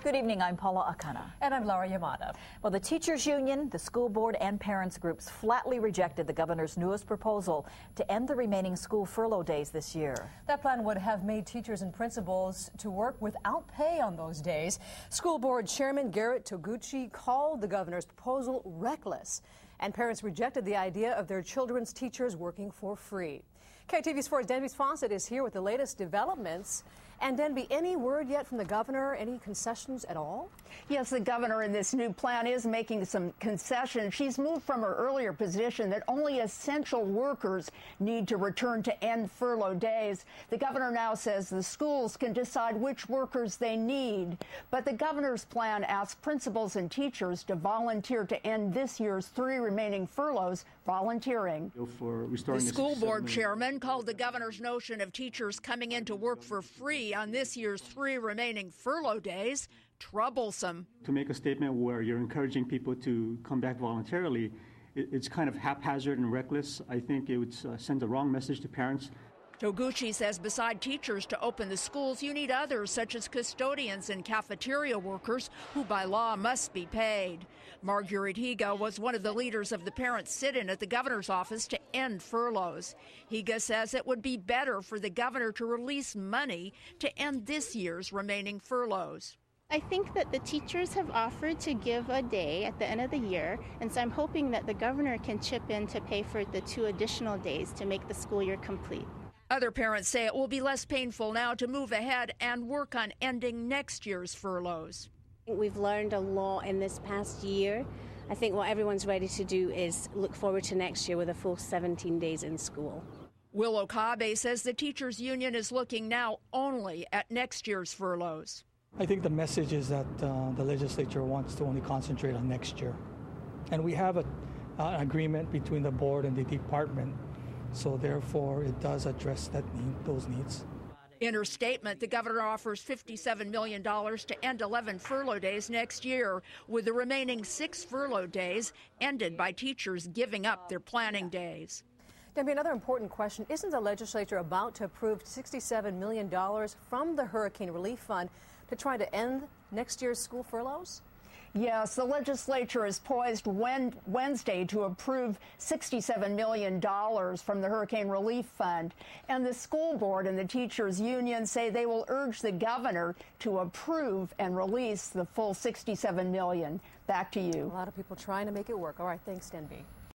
Good evening, I'm Paula Akana. And I'm Laura Yamada. Well, the teachers union, the school board, and parents groups flatly rejected the governor's newest proposal to end the remaining school furlough days this year. That plan would have made teachers and principals to work without pay on those days. School board chairman Garrett Toguchi called the governor's proposal reckless, and parents rejected the idea of their children's teachers working for free. KTV's 4's Denby Fawcett is here with the latest developments. And Denby, any word yet from the governor? Any concessions at all? Yes, the governor in this new plan is making some concessions. She's moved from her earlier position that only essential workers need to return to end furlough days. The governor now says the schools can decide which workers they need. But the governor's plan asks principals and teachers to volunteer to end this year's 3 remaining furloughs volunteering. The school board chairman called the governor's notion of teachers coming in to work for free on this year's 3 remaining furlough days troublesome. To make a statement where you're encouraging people to come back voluntarily, it's kind of haphazard and reckless. I think it would send the wrong message to parents. Toguchi says beside teachers to open the schools, you need others such as custodians and cafeteria workers who by law must be paid. Marguerite Higa was one of the leaders of the parents' sit-in at the governor's office to end furloughs. Higa says it would be better for the governor to release money to end this year's remaining furloughs. I think that the teachers have offered to give a day at the end of the year, and so I'm hoping that the governor can chip in to pay for the 2 additional days to make the school year complete. Other parents say it will be less painful now to move ahead and work on ending next year's furloughs. We've learned a lot in this past year. I think what everyone's ready to do is look forward to next year with a full 17 days in school. Will Okabe says the teachers union is looking now only at next year's furloughs. I think the message is that the legislature wants to only concentrate on next year. And we have an agreement between the board and the department, so therefore it does address those needs. In her statement, the governor offers $57 million to end 11 furlough days next year, with the remaining 6 furlough days ended by teachers giving up their planning days. Debbie, another important question. Isn't the legislature about to approve $67 million from the Hurricane Relief Fund to try to end next year's school furloughs? Yes, the legislature is poised Wednesday to approve $67 million from the Hurricane Relief Fund. And the school board and the teachers union say they will urge the governor to approve and release the full $67 million. Back to you. A lot of people trying to make it work. All right, thanks, Denby.